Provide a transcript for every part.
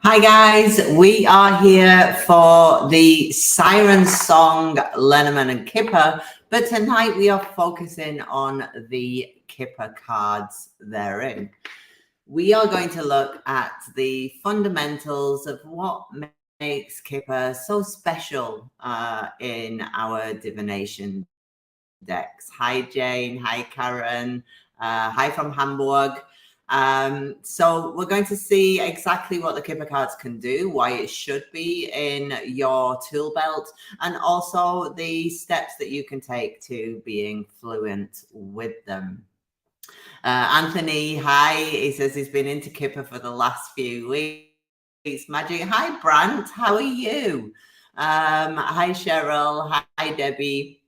Hi guys, we are here for the Siren song, Lenormand and Kipper, but tonight we are focusing on the Kipper cards therein. We are going to look at the fundamentals of what makes Kipper so special in our divination decks. Hi Jane, hi Karen, hi from Hamburg. So we're going to see exactly what the Kipper cards can do, why it should be in your tool belt, and also the steps that you can take to being fluent with them. Anthony, hi. He says he's been into Kipper for the last few weeks. Magic. Hi, Brant. How are you? Hi, Cheryl. Hi, Debbie.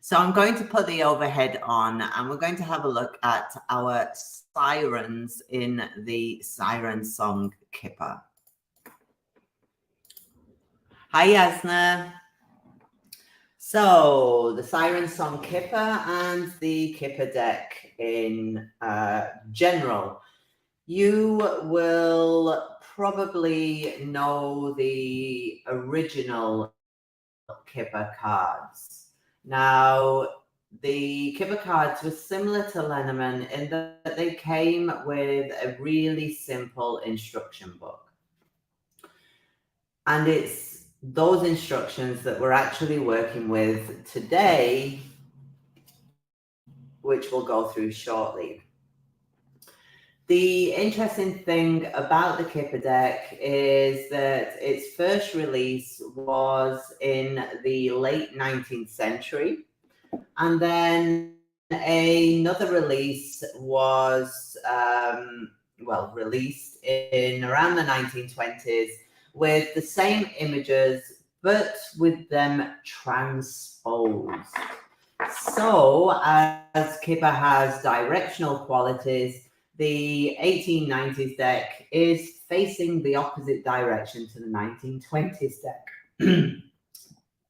So I'm going to put the overhead on and we're going to have a look at our sirens in the Siren song Kipper. Hi, Yasna. So the Siren song Kipper and the Kipper deck in general. You will probably know the original Kipper cards. Now, the Kipper cards were similar to Lenormand in that they came with a really simple instruction book. And it's those instructions that we're actually working with today, which we'll go through shortly. The interesting thing about the Kipper deck is that its first release was in the late 19th century. And then another release was, released in around the 1920s with the same images, but with them transposed. So as Kipper has directional qualities, the 1890s deck is facing the opposite direction to the 1920s deck.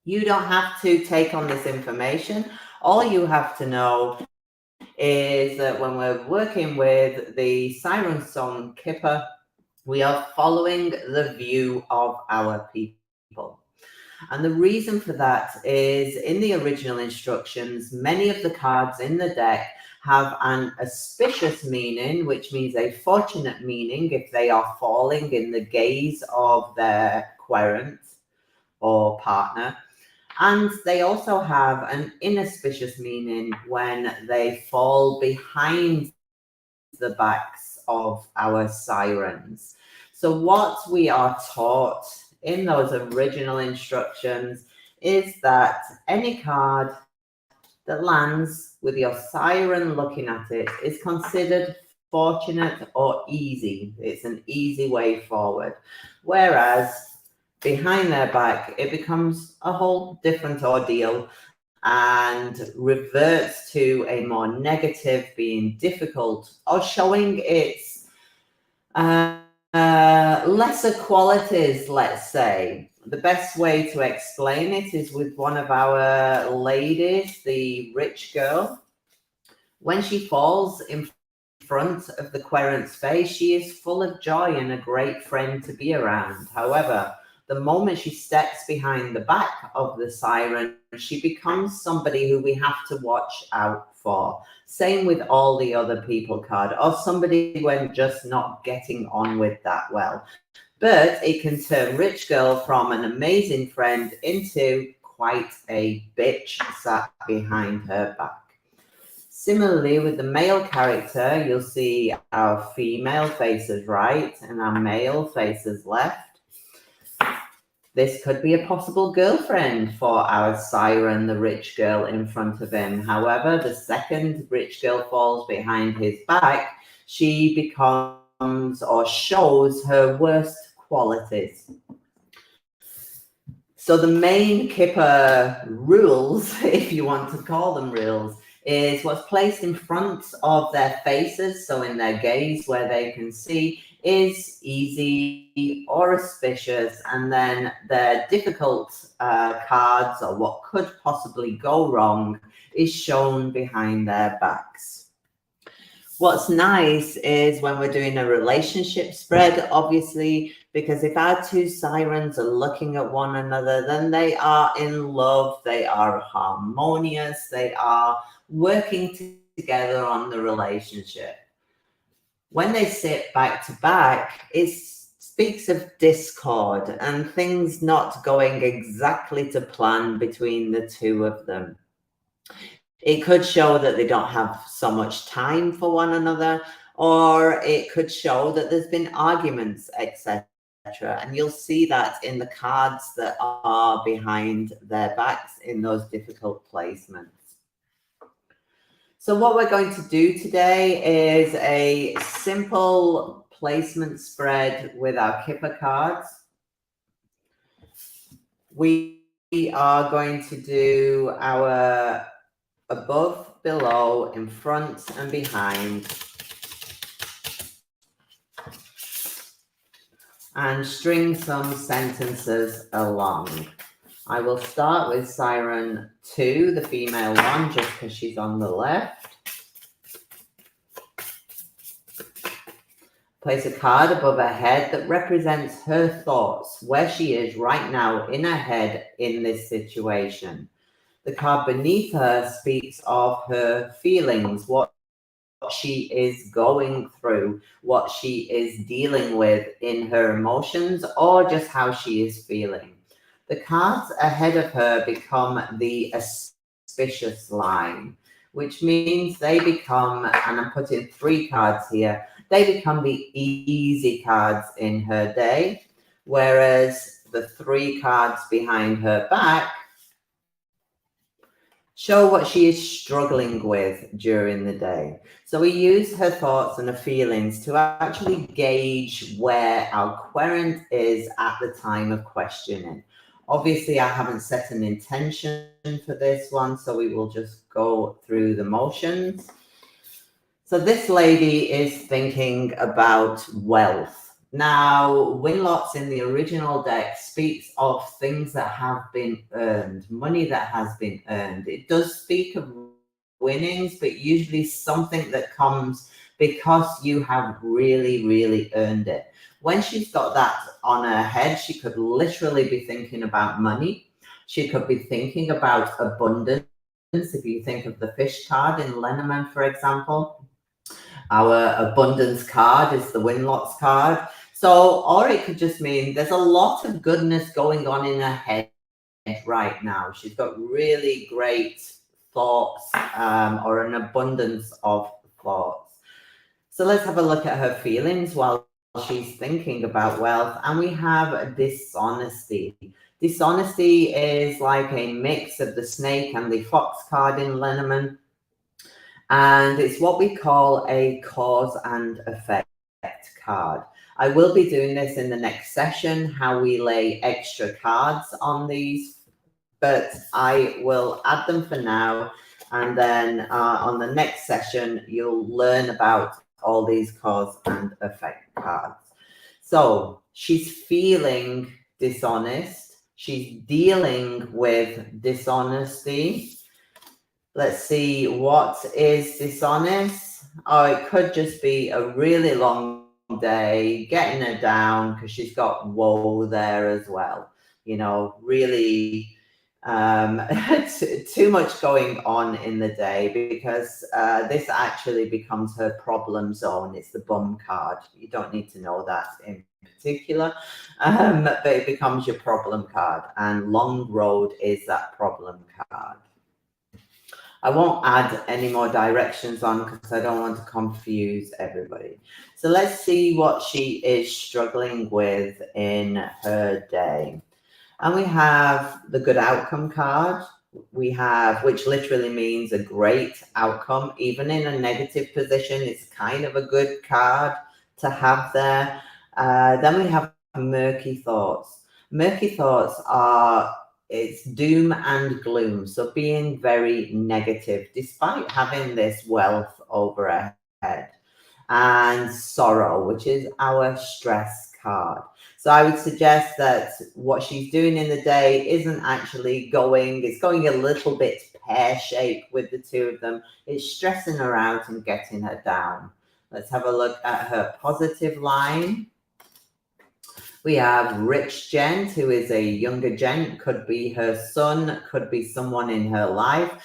You don't have to take on this information. All you have to know is that when we're working with the Siren song Kipper, we are following the view of our people. And the reason for that is in the original instructions, many of the cards in the deck have an auspicious meaning, which means a fortunate meaning if they are falling in the gaze of their querent or partner. And they also have an inauspicious meaning when they fall behind the backs of our sirens. So what we are taught in those original instructions is that any card that lands with your siren looking at it is considered fortunate or easy. It's an easy way forward. Whereas behind their back, it becomes a whole different ordeal and reverts to a more negative, being difficult, or showing its lesser qualities, let's say. The best way to explain it is with one of our ladies, the rich girl. When she falls in front of the querent's face, she is full of joy and a great friend to be around. However, the moment she steps behind the back of the siren, she becomes somebody who we have to watch out for. Same with all the other people card, or somebody when just not getting on with that well. But it can turn rich girl from an amazing friend into quite a bitch sat behind her back. Similarly, with the male character, you'll see our female faces right and our male faces left. This could be a possible girlfriend for our siren, the rich girl in front of him. However, the second rich girl falls behind his back, she becomes or shows her worst qualities. So the main Kipper rules, if you want to call them rules, is what's placed in front of their faces, so in their gaze where they can see, is easy or auspicious, and then their difficult cards or what could possibly go wrong is shown behind their backs. What's nice is when we're doing a relationship spread, obviously, because if our two sirens are looking at one another, then they are in love, they are harmonious, they are working together on the relationship. When they sit back to back, it speaks of discord and things not going exactly to plan between the two of them. It could show that they don't have so much time for one another, or it could show that there's been arguments, etc. And you'll see that in the cards that are behind their backs in those difficult placements. So what we're going to do today is a simple placement spread with our Kipper cards. We are going to do our above, below, in front and behind, and string some sentences along. I will start with Siren 2, the female one, just because she's on the left. Place a card above her head that represents her thoughts, where she is right now in her head in this situation. The card beneath her speaks of her feelings, what she is going through, what she is dealing with in her emotions, or just how she is feeling. The cards ahead of her become the auspicious line, which means they become, and I'm putting 3 cards here, they become the easy cards in her day, whereas the 3 cards behind her back show what she is struggling with during the day. So we use her thoughts and her feelings to actually gauge where our querent is at the time of questioning. Obviously, I haven't set an intention for this one, so we will just go through the motions. So this lady is thinking about wealth. Now, win-lots in the original deck speaks of things that have been earned, money that has been earned. It does speak of winnings, but usually something that comes because you have really, really earned it. When she's got that on her head, she could literally be thinking about money. She could be thinking about abundance. If you think of the fish card in Lenormand, for example, our abundance card is the win-lots card. So, or it could just mean there's a lot of goodness going on in her head right now. She's got really great thoughts, or an abundance of thoughts. So let's have a look at her feelings while she's thinking about wealth. And we have dishonesty. Dishonesty is like a mix of the snake and the fox card in Lenormand. And it's what we call a cause and effect card. I will be doing this in the next session, how we lay extra cards on these, but I will add them for now. And then on the next session, you'll learn about all these cause and effect cards. So she's feeling dishonest. She's dealing with dishonesty. Let's see, what is dishonest? Oh, it could just be a really long day, getting her down because she's got woe there as well. You know, really too much going on in the day, because this actually becomes her problem zone. It's the bum card. You don't need to know that in particular, but it becomes your problem card, and long road is that problem card. I won't add any more directions on because I don't want to confuse everybody. So let's see what she is struggling with in her day. And we have the good outcome card. We have, which literally means a great outcome. Even in a negative position, it's kind of a good card to have there. Then we have murky thoughts. Murky thoughts are, it's doom and gloom. So being very negative, despite having this wealth over her head. And sorrow, which is our stress card. So I would suggest that what she's doing in the day isn't actually going, it's going a little bit pear-shaped with the two of them. It's stressing her out and getting her down. Let's have a look at her positive line. We have rich gent, who is a younger gent, could be her son, could be someone in her life,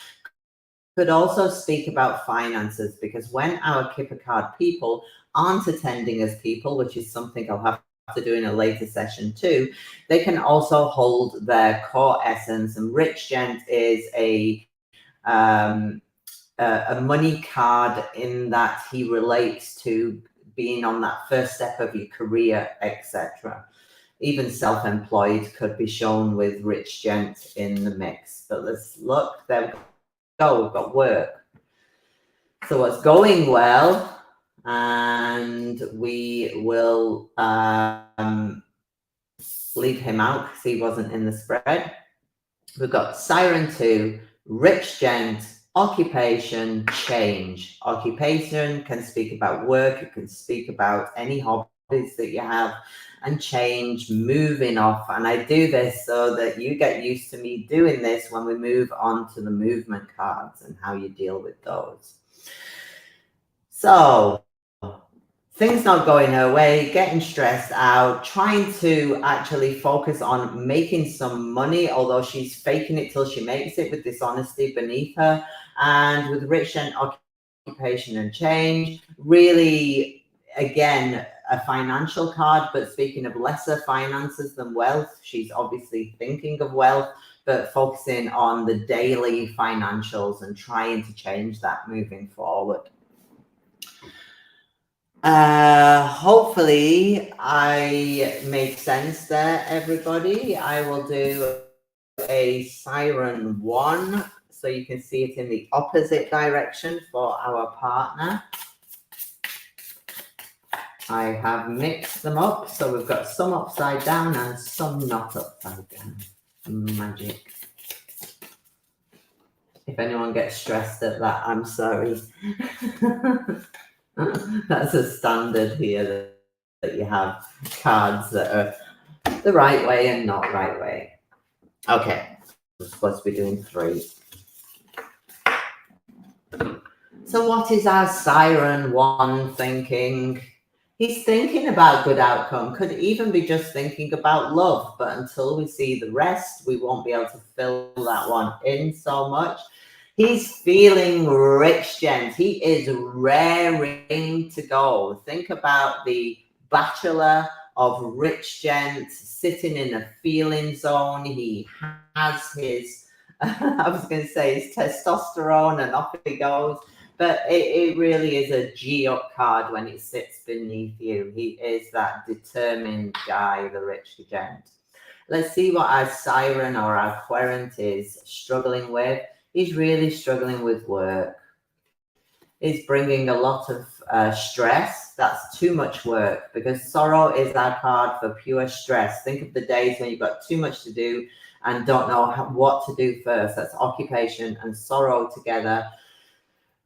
could also speak about finances, because when our Kipper card people aren't attending as people, which is something I'll have to do in a later session too, they can also hold their core essence. And rich gent is a money card in that he relates to being on that first step of your career, etc. Even self-employed could be shown with rich gent in the mix. But let's look, there we go, we've got work. So what's going well, and we will leave him out because he wasn't in the spread. We've got Siren 2, rich gent, occupation, change. Occupation can speak about work, it can speak about any hobbies that you have, and change, moving off. And I do this so that you get used to me doing this when we move on to the movement cards and how you deal with those. So, things not going her way, getting stressed out, trying to actually focus on making some money, although she's faking it till she makes it with dishonesty beneath her. And with rich and occupation and change, really, again, a financial card, but speaking of lesser finances than wealth, she's obviously thinking of wealth, but focusing on the daily financials and trying to change that moving forward. Hopefully I made sense there, everybody. I will do a Siren 1 so you can see it in the opposite direction for our partner. I have mixed them up, so we've got some upside down and some not upside down. Magic. If anyone gets stressed at that, I'm sorry. That's a standard here, that you have cards that are the right way and not right way. Okay, we're supposed to be doing 3. So what is our Siren 1 thinking? He's thinking about good outcome, could even be just thinking about love, but until we see the rest, we won't be able to fill that one in so much. He's feeling rich, gent. He is raring to go. Think about the bachelor of rich gent sitting in a feeling zone. He has his, I was going to say his testosterone, and off he goes. But it really is a G-up card when it sits beneath you. He is that determined guy, the rich gent. Let's see what our Siren or our querent is struggling with. He's really struggling with work. He's bringing a lot of stress. That's too much work, because sorrow is our card for pure stress. Think of the days when you've got too much to do and don't know what to do first. That's occupation and sorrow together.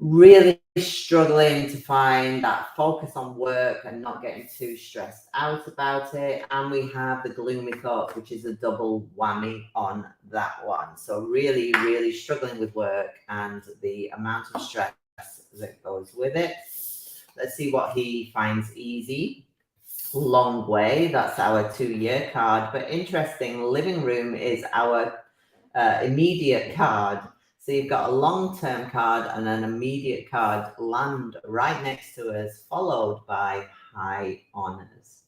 Really struggling to find that focus on work and not getting too stressed out about it. And we have the gloomy thoughts, which is a double whammy on that one. So really, really struggling with work and the amount of stress that goes with it. Let's see what he finds easy. Long way, that's our 2-year card. But interesting, living room is our immediate card. So you've got a long-term card and an immediate card land right next to us, followed by high honors.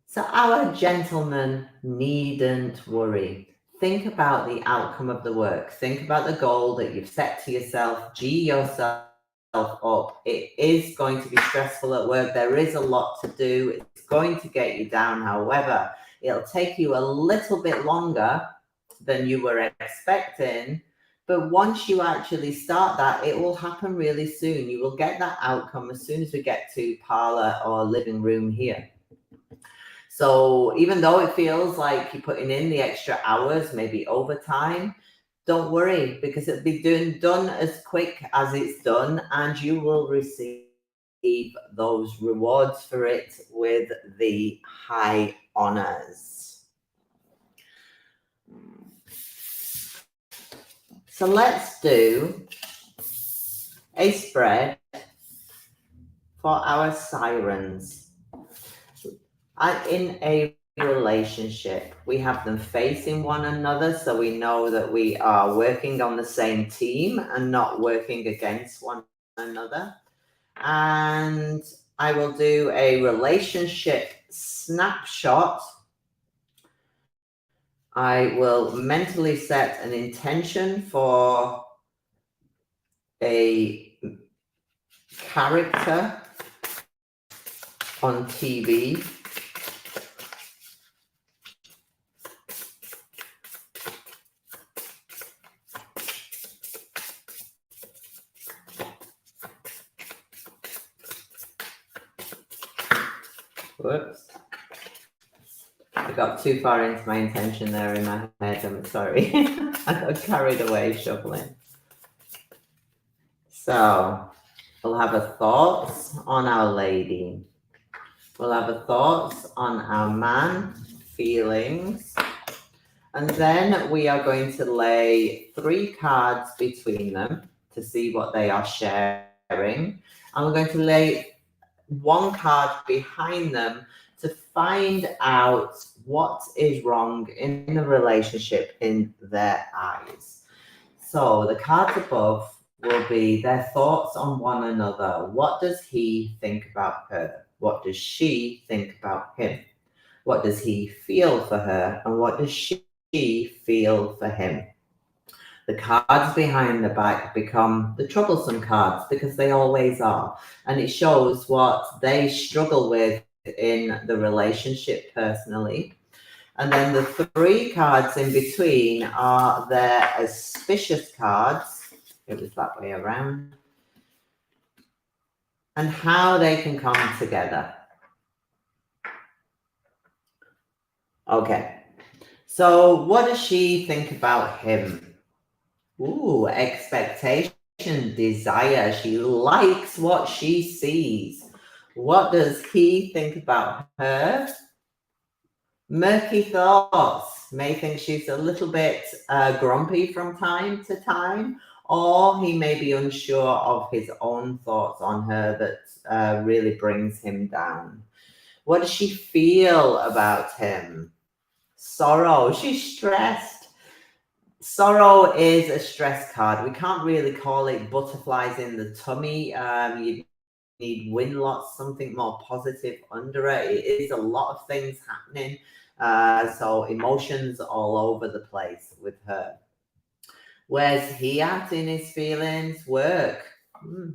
So our gentleman needn't worry. Think about the outcome of the work. Think about the goal that you've set to yourself. G yourself up. It is going to be stressful at work. There is a lot to do. It's going to get you down. However, it'll take you a little bit longer than you were expecting, but once you actually start that, it will happen really soon. You will get that outcome as soon as we get to parlor or living room here. So even though it feels like you're putting in the extra hours, maybe overtime, don't worry, because it'll be done as quick as it's done, and you will receive those rewards for it with the high honors. So let's do a spread for our sirens. In a relationship, we have them facing one another, so we know that we are working on the same team and not working against one another. And I will do a relationship snapshot. I will mentally set an intention for a character on TV. Whoops. I got too far into my intention there in my head. I'm sorry. I got carried away shuffling. So we'll have a thoughts on our lady. We'll have a thoughts on our man, feelings. And then we are going to lay 3 cards between them to see what they are sharing. And we're going to lay 1 card behind them to find out what is wrong in the relationship in their eyes. So the cards above will be their thoughts on one another. What does he think about her? What does she think about him? What does he feel for her? And what does she feel for him? The cards behind the back become the troublesome cards because they always are. And it shows what they struggle with in the relationship personally. And then the 3 cards in between are their auspicious cards. It was that way around. And how they can come together. Okay. So what does she think about him? Ooh, expectation, desire. She likes what she sees. What does he think about her? Murky thoughts. May think she's a little bit grumpy from time to time, or he may be unsure of his own thoughts on her that really brings him down. What does she feel about him? Sorrow. She's stressed. Sorrow is a stress card. We can't really call it butterflies in the tummy. You need win-lots, something more positive under it. It is a lot of things happening. So emotions all over the place with her. Where's he at in his feelings? Work.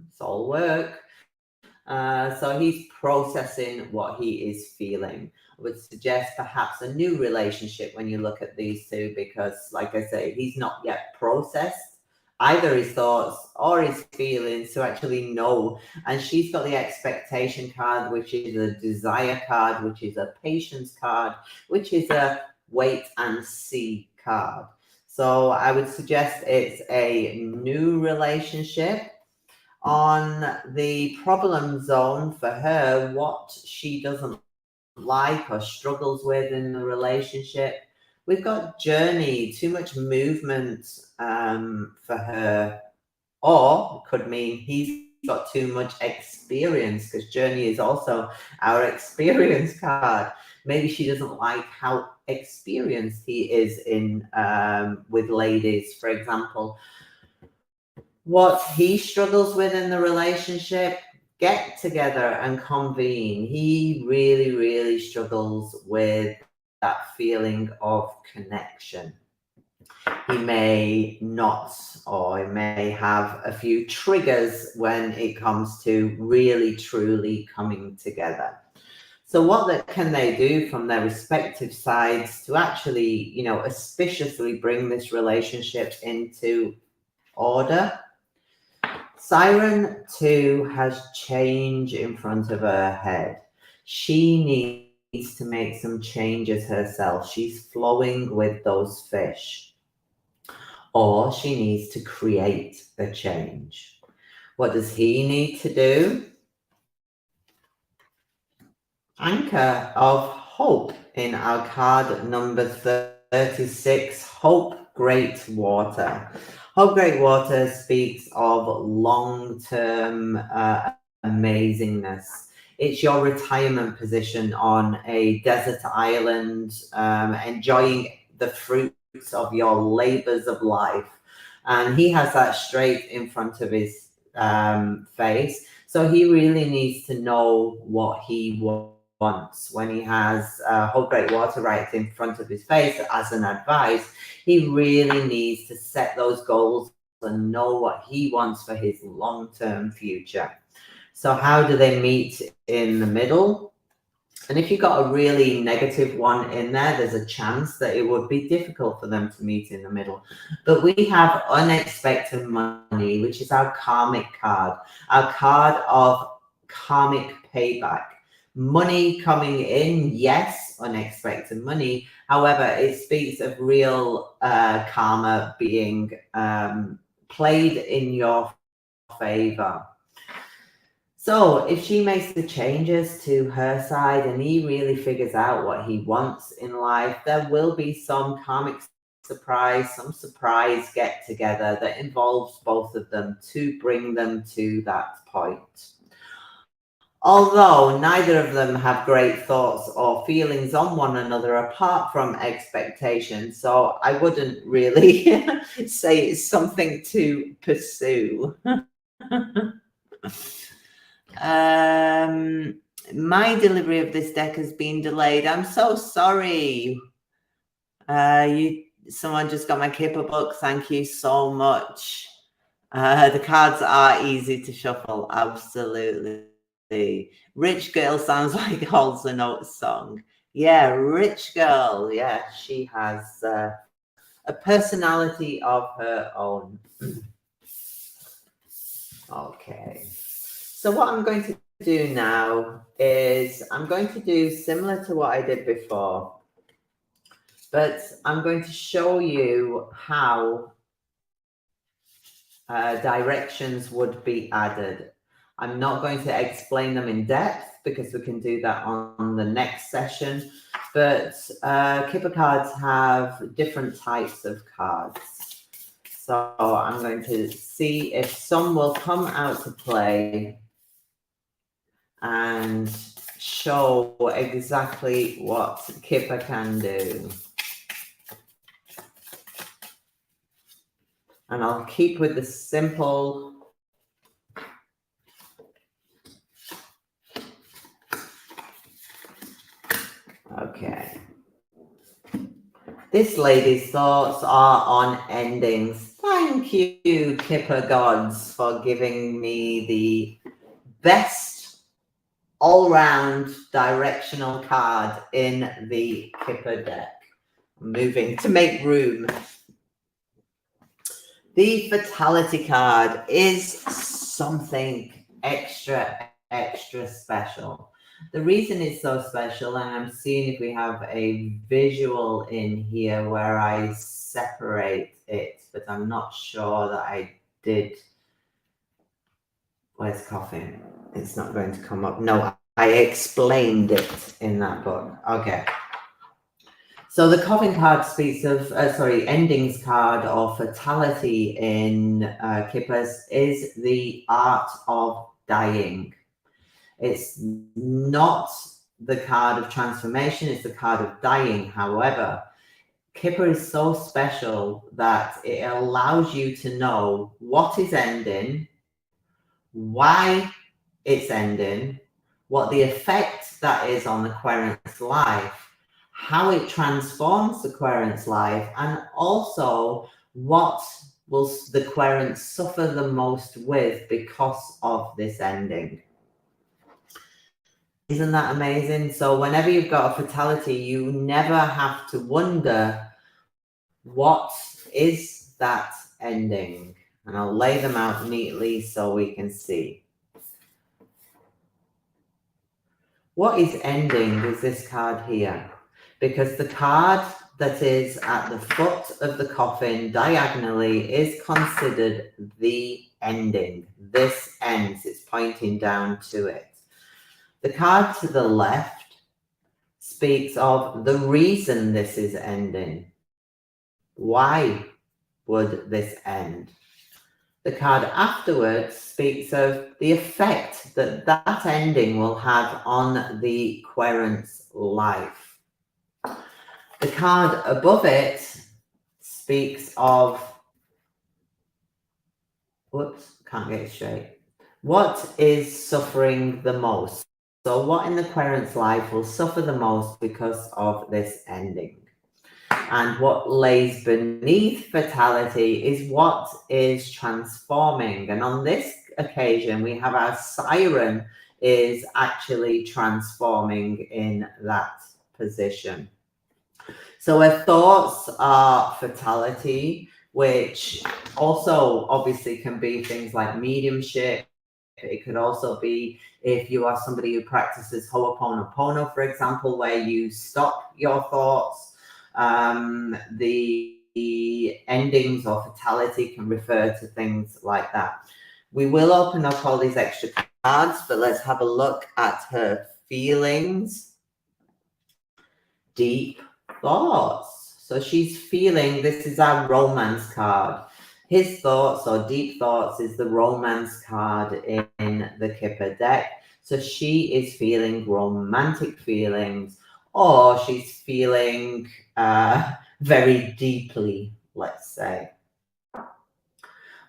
It's all work. So he's processing what he is feeling. I would suggest perhaps a new relationship when you look at these 2, because like I say, he's not yet processed either his thoughts or his feelings to actually know. And she's got the expectation card, which is a desire card, which is a patience card, which is a wait and see card. So I would suggest it's a new relationship. On the problem zone for her, what she doesn't like or struggles with in the relationship, we've got journey, too much movement for her, or it could mean he's got too much experience, because journey is also our experience card. Maybe she doesn't like how experienced he is in with ladies, for example. What he struggles with in the relationship, get together and convene. He really, really struggles with that feeling of connection. He may not, or he may have a few triggers when it comes to really, truly coming together. So what can they do from their respective sides to actually, auspiciously bring this relationship into order? Siren 2 has change in front of her head. She needs to make some changes herself. She's flowing with those fish. Or she needs to create a change. What does he need to do? Anchor of hope in our card number 36, Hope Great Water. Hope Great Water speaks of long-term amazingness. It's your retirement position on a desert island, enjoying the fruits of your labors of life. And he has that straight in front of his face. So he really needs to know what he wants. When he has whole great water right in front of his face as an advice, he really needs to set those goals and know what he wants for his long-term future. So how do they meet in the middle? And if you've got a really negative one in there, there's a chance that it would be difficult for them to meet in the middle. But we have unexpected money, which is our karmic card, our card of karmic payback. Money coming in, yes, unexpected money. However, it speaks of real karma being played in your favor. So if she makes the changes to her side and he really figures out what he wants in life, there will be some karmic surprise, some surprise get together that involves both of them to bring them to that point. Although neither of them have great thoughts or feelings on one another apart from expectations, so I wouldn't really say it's something to pursue. My delivery of this deck has been delayed. I'm so sorry. Someone just got my Kipper book. Thank you so much. The cards are easy to shuffle. Absolutely. Rich Girl sounds like Holds the Notes song. Yeah, Rich Girl. Yeah, she has a personality of her own. Okay. So what I'm going to do now is I'm going to do similar to what I did before, but I'm going to show you how directions would be added. I'm not going to explain them in depth because we can do that on the next session, but Kipper cards have different types of cards. So I'm going to see if some will come out to play and show exactly what Kipper can do. And I'll keep with the simple. Okay. This lady's thoughts are on endings. Thank you, Kipper gods, for giving me the best all-round directional card in the Kipper deck. I'm moving to make room. The Fatality card is something extra special. The reason it's so special, and I'm seeing if we have a visual in here where I separate it, but I'm not sure that I did. Where's Coffin? It's not going to come up. No, I explained it in that book. Okay. So the Coffin card speaks of, endings card or fatality in Kippers is the art of dying. It's not the card of transformation, it's the card of dying. However, Kipper is so special that it allows you to know what is ending, why it's ending, what the effect that is on the querent's life, how it transforms the querent's life, and also what will the querent suffer the most with because of this ending. Isn't that amazing? So whenever you've got a fatality, you never have to wonder what is that ending. And I'll lay them out neatly so we can see. What is ending is this card here, because the card that is at the foot of the coffin diagonally is considered the ending. This ends, it's pointing down to it. The card to the left speaks of the reason this is ending. Why would this end? The card afterwards speaks of the effect that that ending will have on the querent's life. The card above it speaks of, whoops, can't get it straight. What is suffering the most? So what in the querent's life will suffer the most because of this ending? And what lays beneath fatality is what is transforming. And on this occasion, we have our Siren is actually transforming in that position. So her thoughts are fatality, which also obviously can be things like mediumship. It could also be if you are somebody who practices Ho'oponopono, for example, where you stop your thoughts. The endings or fatality can refer to things like that. We will open up all these extra cards, but let's have a look at her feelings. Deep thoughts. So she's feeling, this is our romance card. His thoughts or deep thoughts is the romance card in the Kipper deck. So she is feeling romantic feelings, or she's feeling very deeply, let's say.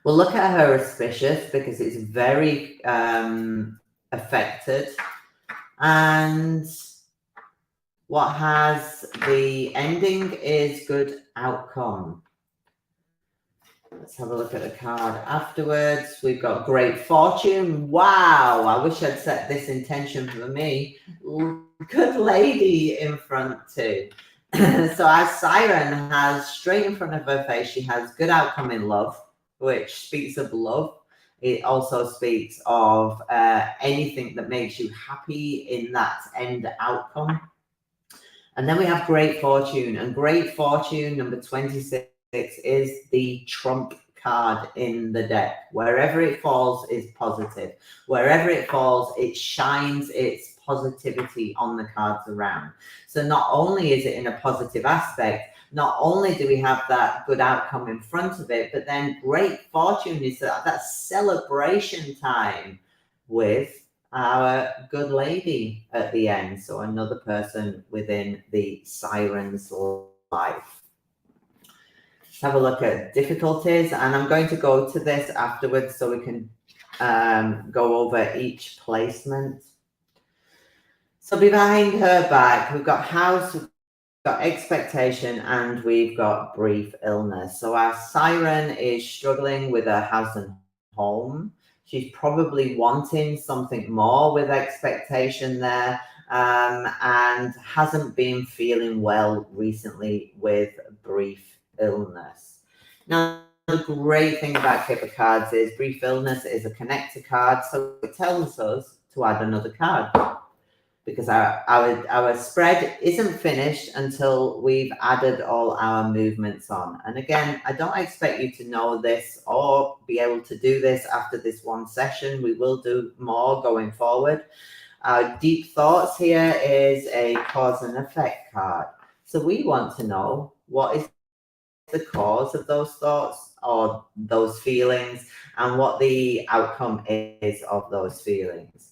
We'll look at her auspicious because it's very affected. And what has the ending is good outcome. Let's have a look at the card afterwards. We've got great fortune. Wow, I wish I'd set this intention for me. Good lady in front too. So our Siren has straight in front of her face, she has good outcome in love, which speaks of love. It also speaks of anything that makes you happy in that end outcome. And then we have great fortune, and great fortune number 26 is the trump card in the deck. Wherever it falls is positive. Wherever it falls, it shines its positivity on the cards around. So not only is it in a positive aspect, not only do we have that good outcome in front of it, but then great fortune is that celebration time with our good lady at the end. So another person within the Siren's life. Let's have a look at difficulties, and I'm going to go to this afterwards so we can go over each placement. So behind her back, we've got house, we've got expectation, and we've got brief illness. So our Siren is struggling with her house and home. She's probably wanting something more with expectation there, and hasn't been feeling well recently with brief illness. Now, the great thing about Kipper Cards is brief illness is a connector card, so it tells us to add another card, because our spread isn't finished until we've added all our movements on. And again, I don't expect you to know this or be able to do this after this one session. We will do more going forward. Our deep thoughts here is a cause and effect card. So we want to know what is the cause of those thoughts or those feelings and what the outcome is of those feelings.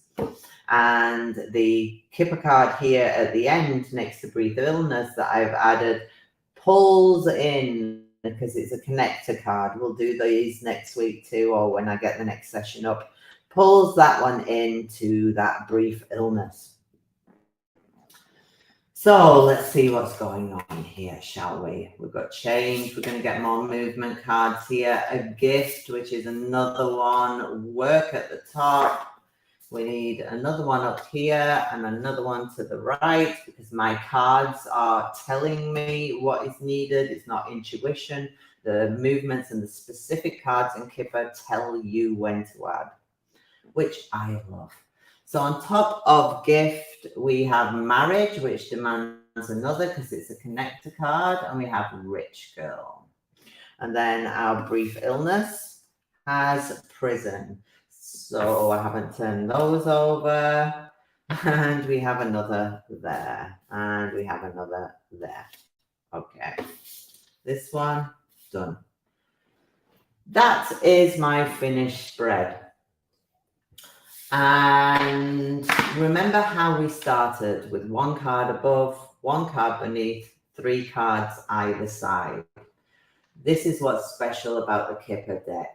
And the Kipper card here at the end next to brief illness that I've added pulls in, because it's a connector card. We'll do these next week too, or when I get the next session up. Pulls that one into that brief illness. So let's see what's going on here, shall we? We've got change. We're going to get more movement cards here. A gift, which is another one. Work at the top. We need another one up here and another one to the right, because my cards are telling me what is needed. It's not intuition. The movements and the specific cards in Kipper tell you when to add, which I love. So on top of gift, we have marriage, which demands another because it's a connector card, and we have rich girl. And then our brief illness has prison. So I haven't turned those over. And we have another there. And we have another there. Okay. This one, done. That is my finished spread. And remember how we started with one card above, one card beneath, 3 cards either side. This is what's special about the Kipper deck.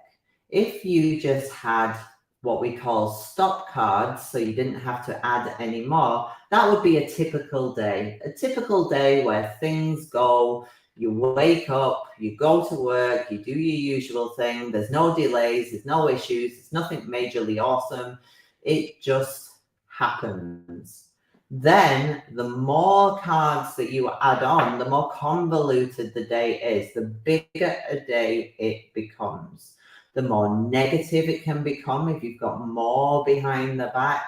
If you just had what we call stop cards, so you didn't have to add any more, that would be a typical day. A typical day where things go, you wake up, you go to work, you do your usual thing, there's no delays, there's no issues, it's nothing majorly awesome. It just happens. Then the more cards that you add on, the more convoluted the day is, the bigger a day it becomes. The more negative it can become if you've got more behind the back.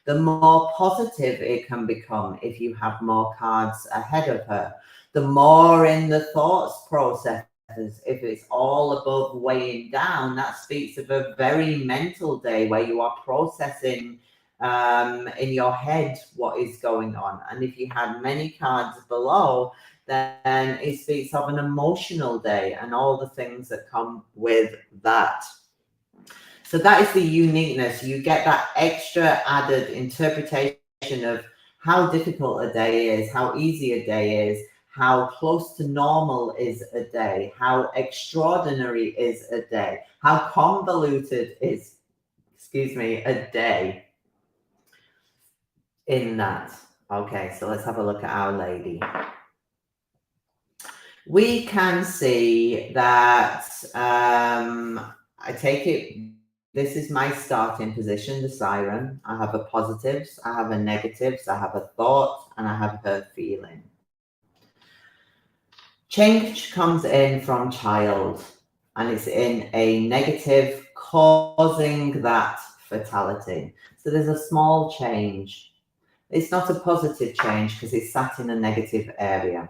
The more positive it can become if you have more cards ahead of her. The more in the thoughts process. If it's all above weighing down, that speaks of a very mental day where you are processing in your head what is going on. And if you had many cards below, then it speaks of an emotional day and all the things that come with that. So that is the uniqueness. You get that extra added interpretation of how difficult a day is, how easy a day is, how close to normal is a day, how extraordinary is a day, how convoluted is, a day in that. Okay, so let's have a look at Our Lady. We can see that, I take it, this is my starting position, the Siren. I have a positives, I have a negatives, I have a thought, and I have her feeling. Change comes in from child, and it's in a negative, causing that fatality. So there's a small change. It's not a positive change because it's sat in a negative area.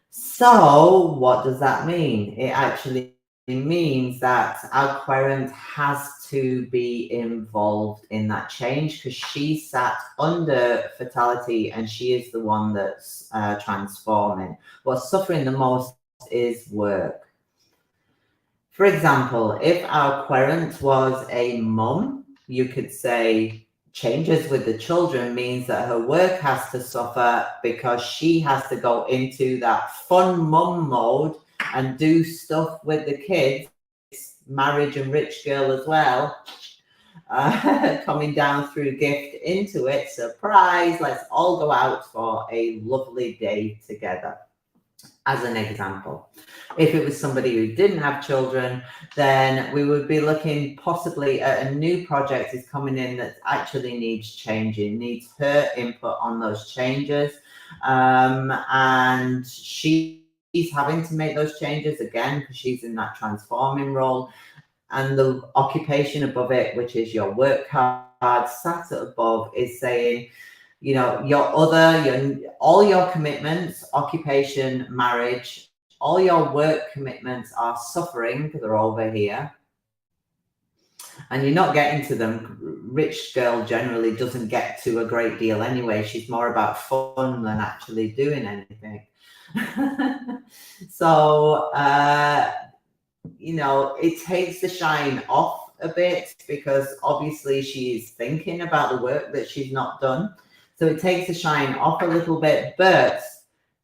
So what does that mean? It actually means that our querent has to be involved in that change because she sat under fatality and she is the one that's transforming. What's suffering the most is work. For example, if our querent was a mum, you could say changes with the children means that her work has to suffer because she has to go into that fun mum mode and do stuff with the kids, marriage and rich girl as well, coming down through gift into it, surprise, let's all go out for a lovely day together. As an example, if it was somebody who didn't have children, then we would be looking possibly at a new project is coming in that actually needs changing, needs her input on those changes. And she's having to make those changes again because she's in that transforming role. And the occupation above it, which is your work card, sat above, is saying, you know, all your commitments, occupation, marriage, all your work commitments are suffering because they're over here. And you're not getting to them. Rich girl generally doesn't get to a great deal anyway. She's more about fun than actually doing anything. So, you know, it takes the shine off a bit because obviously she's thinking about the work that she's not done. So it takes the shine off a little bit, but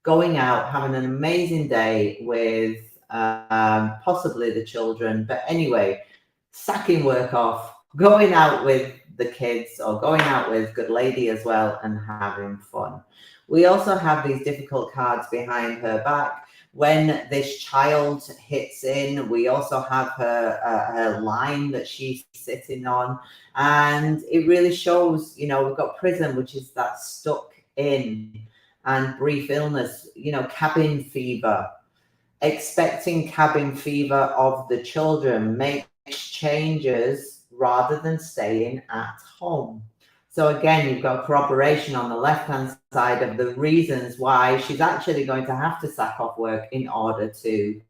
going out, having an amazing day with possibly the children. But anyway, sacking work off, going out with the kids or going out with good lady as well and having fun. We also have these difficult cards behind her back. When this child hits in, we also have her line that she's sitting on. And it really shows, you know, we've got prison, which is that stuck in, and brief illness, you know, cabin fever, expecting cabin fever of the children, makes changes rather than staying at home. So again, you've got corroboration on the left-hand side of the reasons why she's actually going to have to sack off work in order to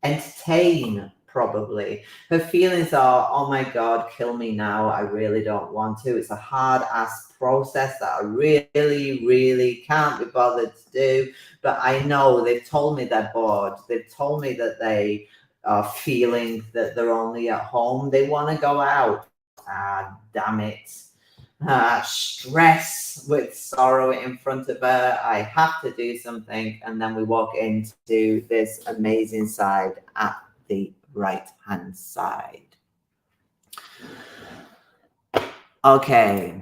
entertain probably. Her feelings are, oh my God, kill me now. I really don't want to. It's a hard-ass process that I really, really can't be bothered to do. But I know they've told me they're bored. They've told me that they are feeling that they're only at home. They want to go out. Ah, damn it. Stress with sorrow in front of her. I have to do something. And then we walk into this amazing side at the right hand side. Okay,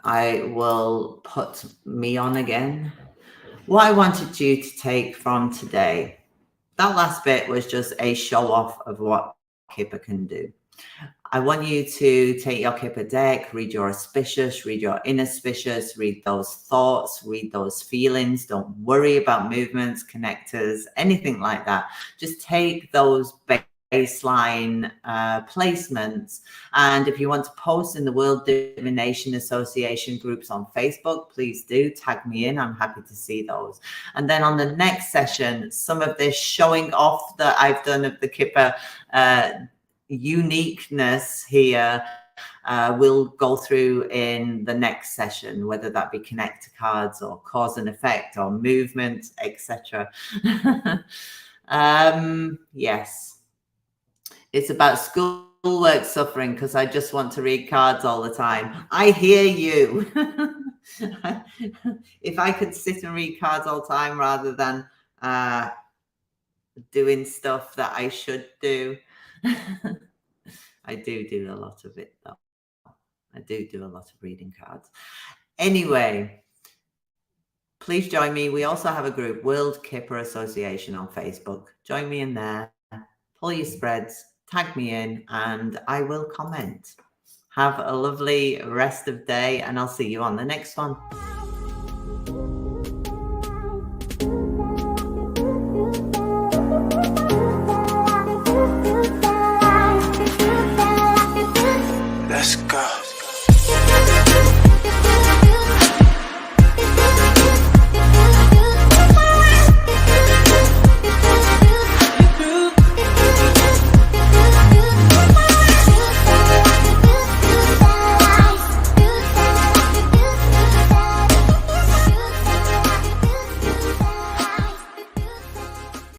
I will put me on again. What I wanted you to take from today, that last bit was just a show off of what Kipper can do. I want you to take your Kipper deck, read your auspicious, read your inauspicious, read those thoughts, read those feelings. Don't worry about movements, connectors, anything like that. Just take those baseline placements. And if you want to post in the World Divination Association groups on Facebook, please do tag me in. I'm happy to see those. And then on the next session, some of this showing off that I've done of the Kipper uniqueness here we'll go through in the next session, whether that be connector cards or cause and effect or movement, etc. Yes, it's about schoolwork suffering because I just want to read cards all the time. I hear you. If I could sit and read cards all the time rather than doing stuff that I should do. I do a lot of it though. I do a lot of reading cards. Anyway, please join me. We also have a group, World Kipper Association on Facebook. Join me in there. Pull your spreads, tag me in, and I will comment. Have a lovely rest of day, and I'll see you on the next one.